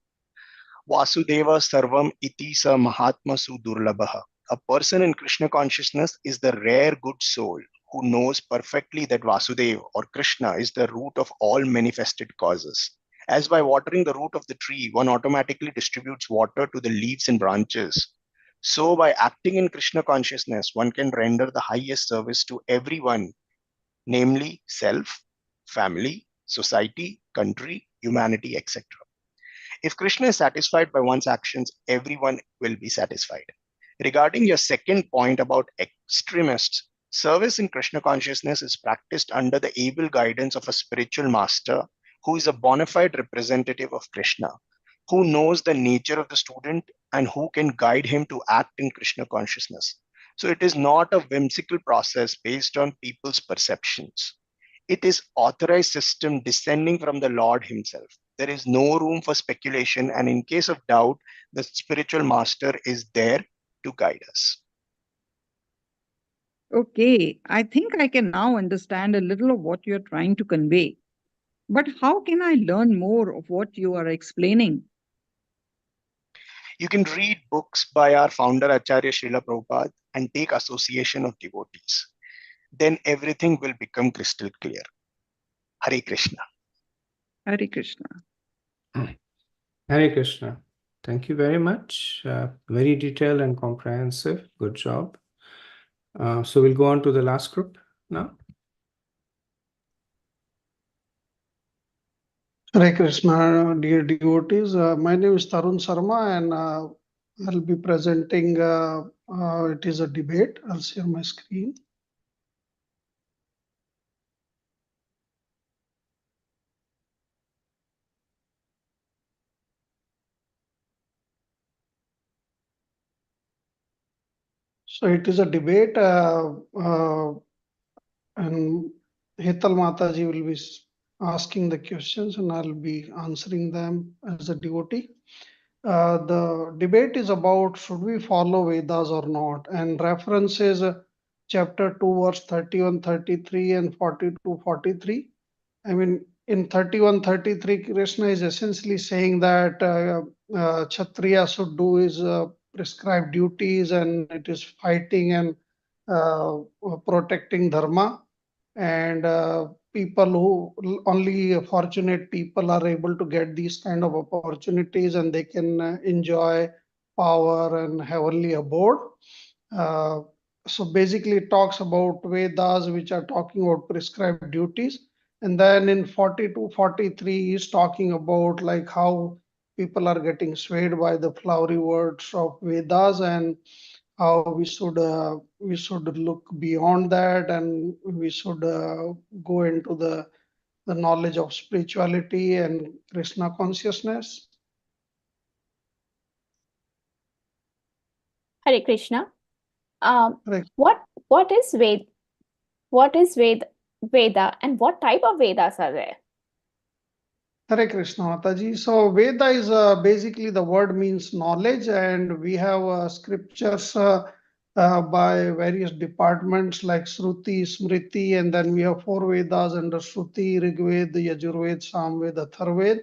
Vasudeva sarvam iti sa mahatma su durlabha. a person in Krishna consciousness is the rare good soul who knows perfectly that Vasudeva or Krishna is the root of all manifested causes. As by watering the root of the tree, one automatically distributes water to the leaves and branches, so by acting in Krishna consciousness, one can render the highest service to everyone, namely self, family, society, country, humanity, etc. If Krishna is satisfied by one's actions, everyone will be satisfied. Regarding your second point about extremists, service in Krishna consciousness is practiced under the able guidance of a spiritual master who is a bona fide representative of Krishna, who knows the nature of the student and who can guide him to act in Krishna consciousness. So it is not a whimsical process based on people's perceptions. It is authorized system descending from the Lord himself. There is no room for speculation, and in case of doubt, the spiritual master is there to guide us. Okay, I think I can now understand a little of what you're trying to convey. But how can I learn more of what you are explaining? You can read books by our founder Acharya Srila Prabhupada and take association of devotees. Then everything will become crystal clear. Hare Krishna. Hare Krishna. Hare Krishna. Thank you very much. Very detailed and comprehensive. Good job. So we'll go on to the last group now. Hare Krishna, dear devotees. My name is Tarun Sharma, and I'll be presenting. It is a debate. I'll share my screen. So it is a debate, and Hetal Mataji will be asking the questions, and I'll be answering them as a devotee. The debate is about should we follow Vedas or not, and references chapter 2, verse 31, 33, and 42, 43. I mean, in 31, 33, Krishna is essentially saying that Kshatriya should do his prescribed duties, and it is fighting and protecting dharma. And people who only fortunate people are able to get these kind of opportunities, and they can enjoy power and heavenly abode. Uh, so basically, it talks about Vedas, which are talking about prescribed duties. And then in 42, 43, he's talking about like how people are getting swayed by the flowery words of Vedas, and how we should look beyond that, and we should go into the knowledge of spirituality and Krishna consciousness. Hare Krishna. Hare What is Veda, and what type of Vedas are there? Hare Krishna Mataji. So Veda is basically the word means knowledge, and we have scriptures by various departments like Shruti, Smriti, and then we have four Vedas under Shruti, Rigved, Yajurved, Samved, Atharved.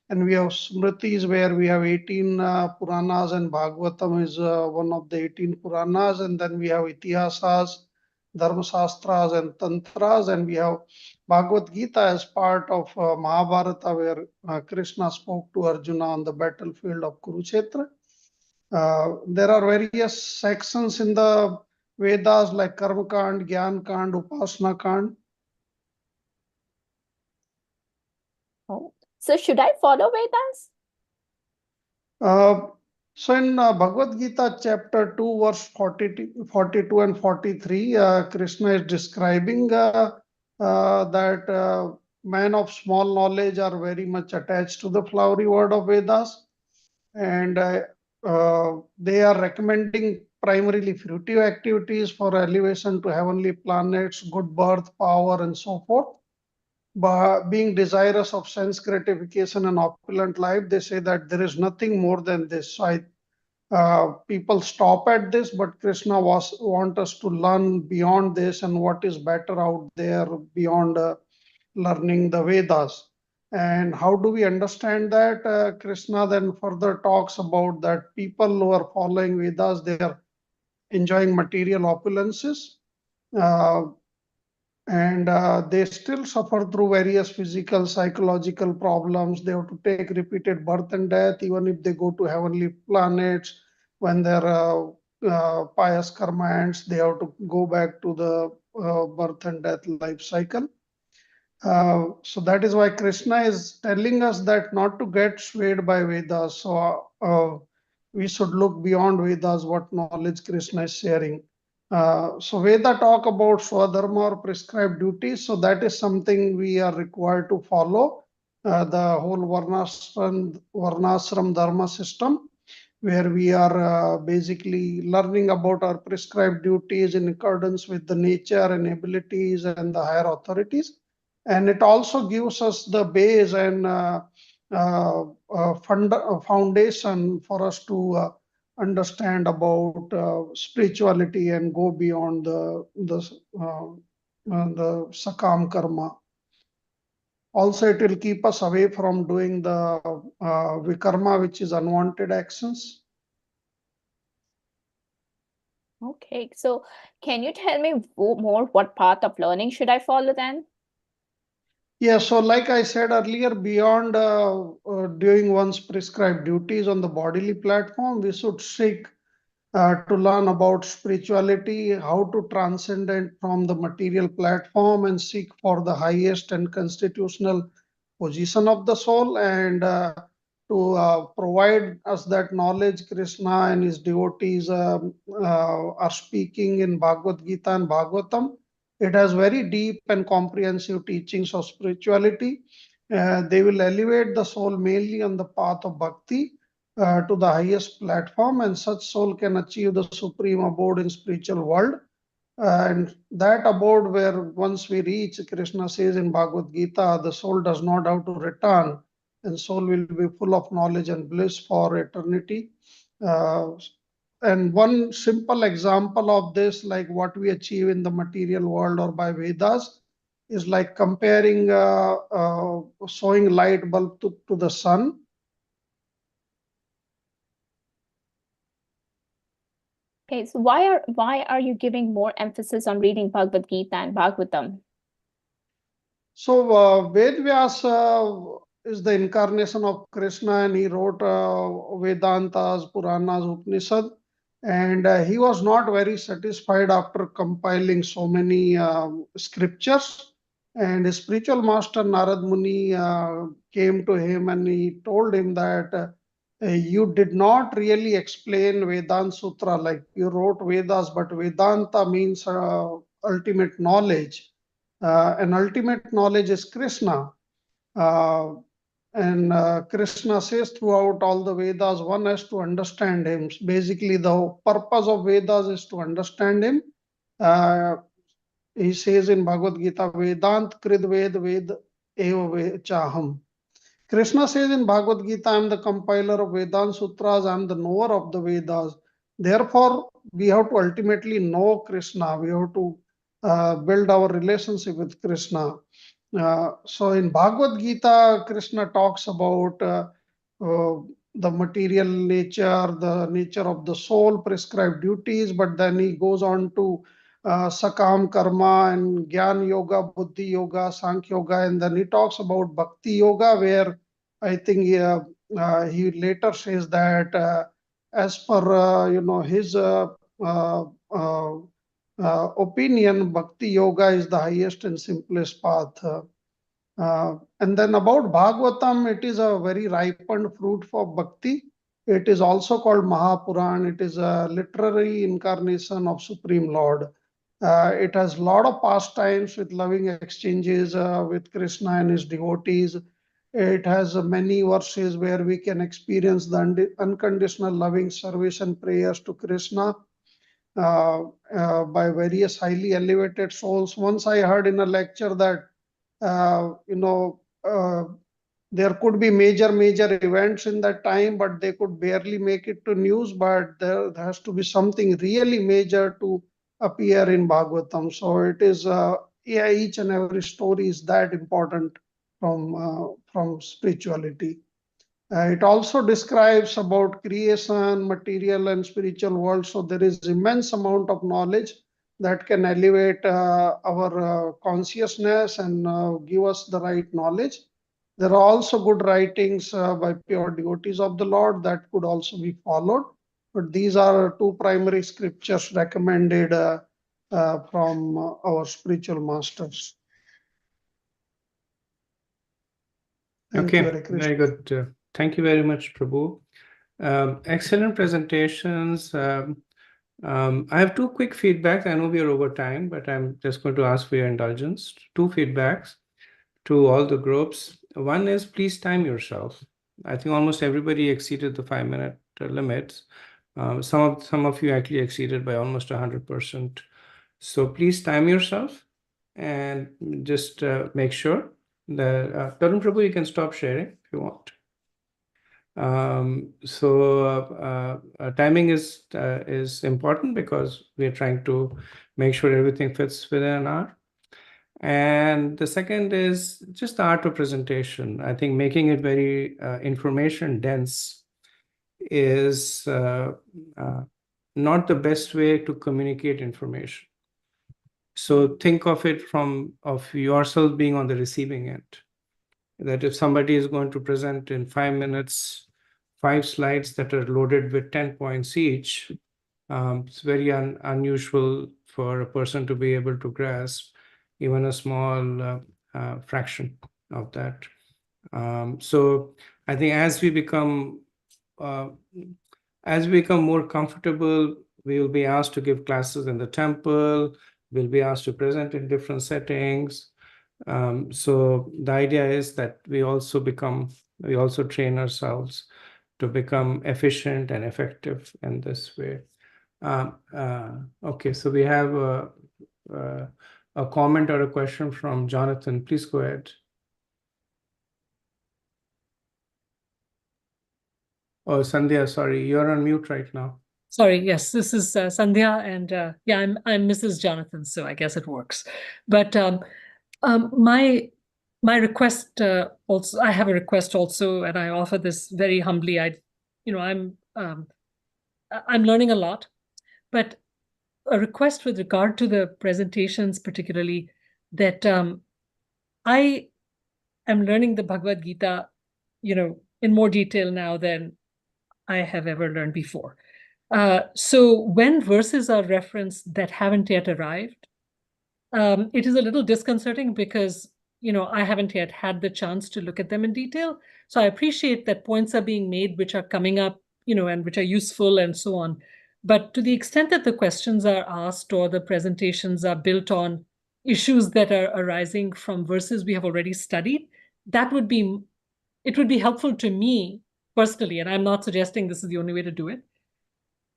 And we have Smritis where we have 18 Puranas, and Bhagavatam is one of the 18 Puranas. And then we have Itihasas, Dharmasastras, and Tantras, and we have Bhagavad Gita as part of Mahabharata, where Krishna spoke to Arjuna on the battlefield of Kurukshetra. There are various sections in the Vedas like Karma Kand, Gyan Kand, Upasana Kand. Oh. So should I follow Vedas? So in Bhagavad Gita chapter 2 verse 42 and 43, Krishna is describing that men of small knowledge are very much attached to the flowery word of Vedas, and they are recommending primarily fruitive activities for elevation to heavenly planets, good birth, power, and so forth. But being desirous of sense gratification and opulent life, they say that there is nothing more than this. So people stop at this, but Krishna want us to learn beyond this, and what is better out there beyond learning the Vedas. And how do we understand that? Krishna then further talks about that people who are following Vedas, they are enjoying material opulences. And they still suffer through various physical, psychological problems. They have to take repeated birth and death, even if they go to heavenly planets. When their pious karma ends, they have to go back to the birth and death life cycle. So that is why Krishna is telling us that not to get swayed by Vedas. So we should look beyond Vedas, what knowledge Krishna is sharing. So Veda talk about Swadharma or prescribed duties. So that is something we are required to follow. The whole Varnashram Dharma system, where we are basically learning about our prescribed duties in accordance with the nature and abilities and the higher authorities. And it also gives us the base and foundation for us to understand about spirituality and go beyond the sakam karma. Also, it will keep us away from doing the vikarma, which is unwanted actions. Okay, so can you tell me more what path of learning should I follow then? Yeah, so like I said earlier, beyond doing one's prescribed duties on the bodily platform, we should seek to learn about spirituality, how to transcend it from the material platform and seek for the highest and constitutional position of the soul, and to provide us that knowledge Krishna and his devotees are speaking in Bhagavad Gita and Bhagavatam. It has very deep and comprehensive teachings of spirituality. They will elevate the soul mainly on the path of bhakti to the highest platform, and such soul can achieve the supreme abode in spiritual world. And that abode where once we reach, Krishna says in Bhagavad Gita, the soul does not have to return, and soul will be full of knowledge and bliss for eternity. Uh, and one simple example of this, like what we achieve in the material world or by Vedas, is like comparing showing light bulb to the sun. Okay, so why are you giving more emphasis on reading Bhagavad Gita and Bhagavatam? So Ved Vyasa is the incarnation of Krishna, and he wrote Vedantas, Puranas, Upanishad, and he was not very satisfied after compiling so many scriptures. And his spiritual master Narad Muni came to him and he told him that you did not really explain Vedanta Sutra, like you wrote Vedas, but Vedanta means ultimate knowledge. And ultimate knowledge is Krishna. And Krishna says throughout all the Vedas, one has to understand him. Basically, the purpose of Vedas is to understand him. Uh, he says in Bhagavad Gita, Vedant Krid Ved Eva Chaham. Krishna says in Bhagavad Gita, I am the compiler of Vedanta Sutras, I am the knower of the Vedas. Therefore, we have to ultimately know Krishna. We have to build our relationship with Krishna. So in Bhagavad Gita, Krishna talks about the material nature, the nature of the soul, prescribed duties, but then he goes on to Sakam Karma and Gyan Yoga, Buddhi Yoga, Sankhya Yoga, and then he talks about Bhakti Yoga, where I think he later says that as per his opinion, Bhakti Yoga is the highest and simplest path. And then about Bhagavatam, it is a very ripened fruit for Bhakti. It is also called Mahapuran. It is a literary incarnation of Supreme Lord. It has a lot of pastimes with loving exchanges with Krishna and his devotees. It has many verses where we can experience the unconditional loving service and prayers to Krishna by various highly elevated souls. Once I heard in a lecture that uh, you know, uh, there could be major events in that time, but they could barely make it to news. But there has to be something really major to appear in Bhagavatam. So it is, yeah, each and every story is that important from spirituality. It also describes about creation, material and spiritual world. So there is immense amount of knowledge that can elevate our consciousness and give us the right knowledge. There are also good writings by pure devotees of the Lord that could also be followed. But these are two primary scriptures recommended from our spiritual masters. Thank you, Okay, Hare Krishna. very good. Thank you very much, Prabhu. Excellent presentations. I have two quick feedbacks. I know we are over time, but I'm just going to ask for your indulgence. Two feedbacks to all the groups. One is please time yourself. I think almost everybody exceeded the 5-minute limits. Some of you actually exceeded by almost 100%. So please time yourself and just make sure that Tarun Prabhu, you can stop sharing if you want. Timing is important because we are trying to make sure everything fits within an hour. And the second is just the art of presentation. I think making it very information dense is not the best way to communicate information. So think of it of yourself being on the receiving end. That if somebody is going to present in 5 minutes, 5 slides that are loaded with 10 points each, it's very unusual for a person to be able to grasp even a small fraction of that. So I think as we become more comfortable, we will be asked to give classes in the temple, we'll be asked to present in different settings. So the idea is that we also train ourselves to become efficient and effective in this way. Okay, so we have a comment or a question from Jonathan. Please go ahead. Oh, Sandhya, sorry, you're on mute right now. Sorry, yes, this is Sandhya, and yeah, I'm Mrs. Jonathan, so I guess it works. But my request also, I have a request also, and I offer this very humbly. I'm learning a lot, but a request with regard to the presentations, particularly that I am learning the Bhagavad Gita, in more detail now than I have ever learned before. So when verses are referenced that haven't yet arrived, it is a little disconcerting because, I haven't yet had the chance to look at them in detail. So I appreciate that points are being made which are coming up, and which are useful and so on. But to the extent that the questions are asked or the presentations are built on issues that are arising from verses we have already studied, it would be helpful to me personally, and I'm not suggesting this is the only way to do it,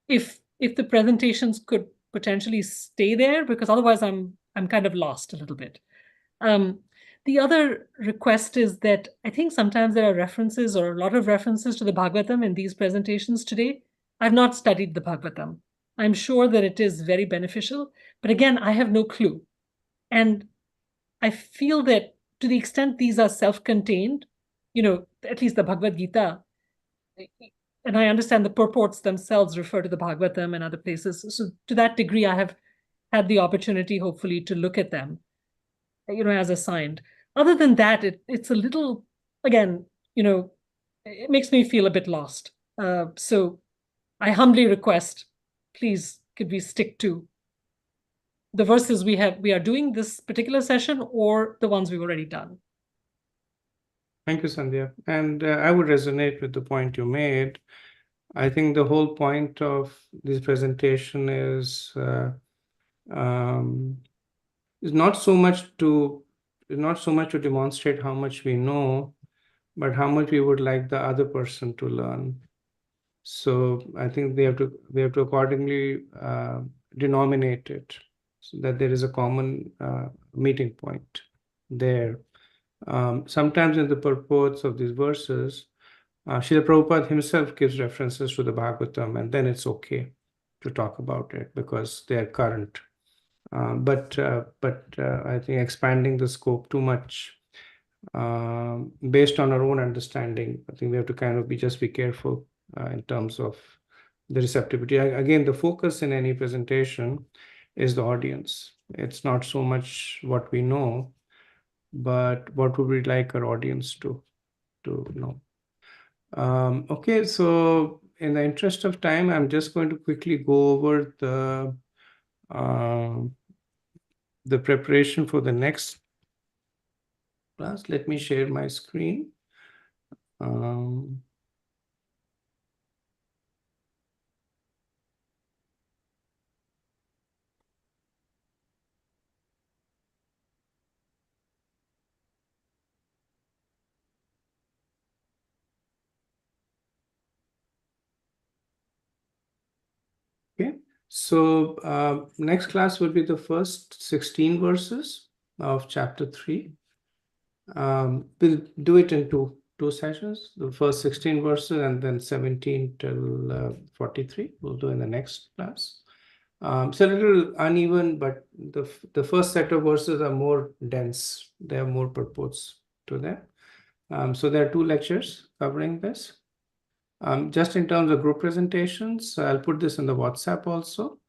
if the presentations could potentially stay there, because otherwise I'm kind of lost a little bit. The other request is that I think sometimes there are references or a lot of references to the Bhagavatam in these presentations today. I've not studied the Bhagavatam. I'm sure that it is very beneficial, but again, I have no clue. And I feel that to the extent these are self-contained, at least the Bhagavad Gita, and I understand the purports themselves refer to the Bhagavatam and other places. So to that degree, I have had the opportunity, hopefully, to look at them, as assigned. Other than that, it's a little, again, it makes me feel a bit lost. So I humbly request, please, could we stick to the verses we are doing this particular session or the ones we've already done? Thank you, Sandhya. And I would resonate with the point you made. I think the whole point of this presentation is not so much to demonstrate how much we know, but how much we would like the other person to learn. So I think we have to accordingly denominate it so that there is a common meeting point there. Sometimes in the purports of these verses, Srila Prabhupada himself gives references to the Bhagavatam, and then it's okay to talk about it because they are current. But I think expanding the scope too much based on our own understanding. I think we have to kind of be careful in terms of the receptivity. Again, the focus in any presentation is the audience. It's not so much what we know, but what would we like our audience to know. Okay, so in the interest of time, I'm just going to quickly go over the preparation for the next class. Let me share my screen. Okay, so next class will be the first 16 verses of chapter 3. We'll do it in two sessions, the first 16 verses and then 17 till 43. We'll do in the next class. So a little uneven, but the first set of verses are more dense. They have more purports to them. So there are 2 lectures covering this. Just in terms of group presentations, I'll put this in the WhatsApp also.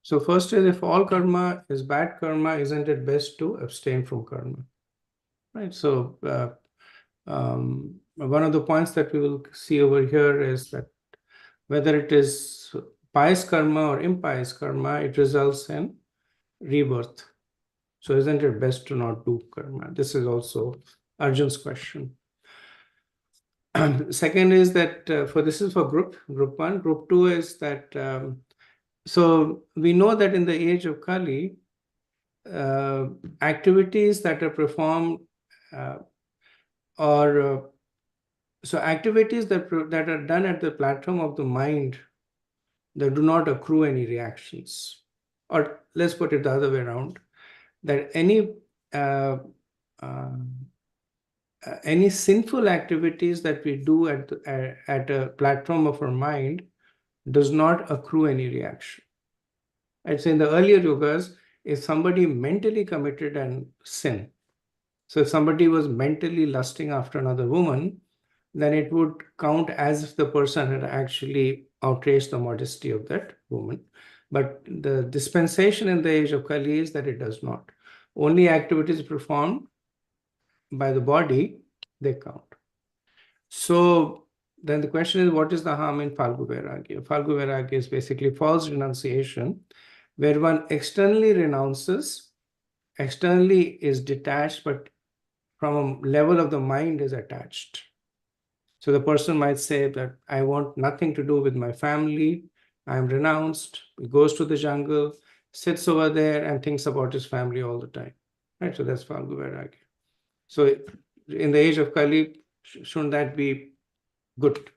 So first is, if all karma is bad karma, isn't it best to abstain from karma? Right. So one of the points that we will see over here is that whether it is pious karma or impious karma, it results in rebirth. So isn't it best to not do karma? This is also Arjun's question. Second is that this is for group 1. Group 2 is that so we know that in the age of Kali, activities that are performed so activities that are done at the platform of the mind that do not accrue any reactions, or let's put it the other way around, that any sinful activities that we do at a platform of our mind does not accrue any reaction. I'd say in the earlier yogas, if somebody mentally committed an sin, so if somebody was mentally lusting after another woman, then it would count as if the person had actually outraged the modesty of that woman. But the dispensation in the age of Kali is that it does not. Only activities performed by the body, they count. So then the question is, what is the harm in Falgu Vairagya? Falgu Vairagya is basically false renunciation, where one externally renounces, externally is detached, but from a level of the mind is attached. So the person might say that I want nothing to do with my family, I'm renounced, he goes to the jungle, sits over there and thinks about his family all the time. Right? So that's Falgu Vairagya. So in the age of Kali, shouldn't that be good?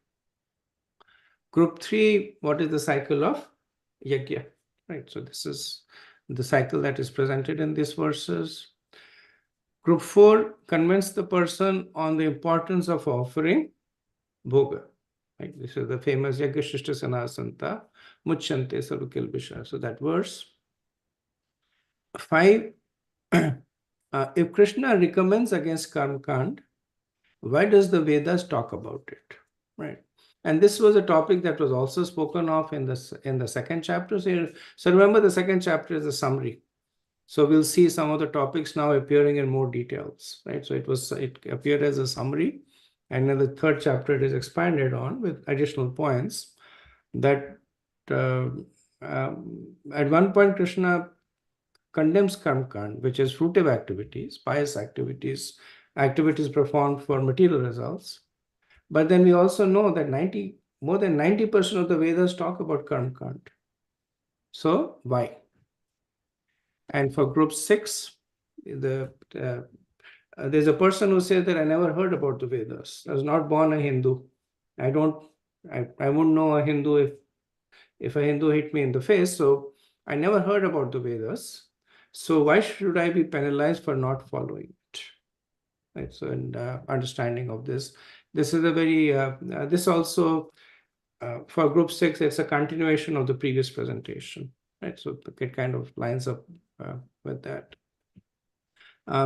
Group 3, what is the cycle of yajna? Right. So this is the cycle that is presented in these verses. Group 4, convince the person on the importance of offering bhoga. Right. This is the famous Yajna Shishta Sanasanta Muchante Sarukil Bisha. So that verse. 5, if Krishna recommends against Karma Kand, why does the Vedas talk about it? Right. And this was a topic that was also spoken of in the second chapter. So remember, the second chapter is a summary. So we'll see some of the topics now appearing in more details, right? So it appeared as a summary, and in the third chapter it is expanded on with additional points that at one point Krishna condemns karmakand, which is fruitive activities, pious activities, activities performed for material results. But then we also know that more than 90% of the Vedas talk about karmakand. So why? And for group 6, there's a person who says that I never heard about the Vedas. I was not born a Hindu. I wouldn't know a Hindu if a Hindu hit me in the face. So I never heard about the Vedas. So why should I be penalized for not following it? Right. So, and understanding of this. this is a very, this also, for group 6, it's a continuation of the previous presentation, right? So it kind of lines up with that.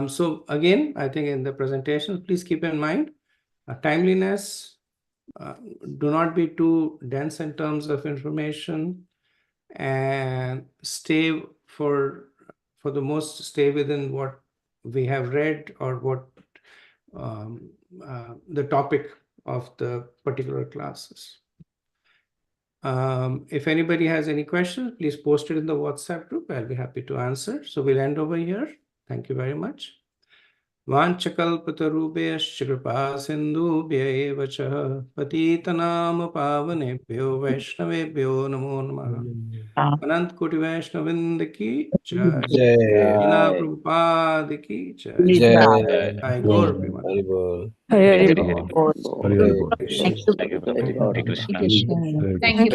So again, I think in the presentation, please keep in mind timeliness. Do not be too dense in terms of information, and stay within what we have read or what the topic of the particular classes. If anybody has any questions, please post it in the WhatsApp group. I'll be happy to answer. So we'll end over here. Thank you very much. वाञ्छकल्पतरुभ्यश्च कृपा सिन्धुभ्य एव च पतितनाम पावनेभ्यो वैष्णवेभ्यो नमो नमः। अनंत कोटि वैष्णववृंद की जय। जिला प्रभुपाद की जय। जय गौर Premanand. Hare Thank you. Krishna. Thank you.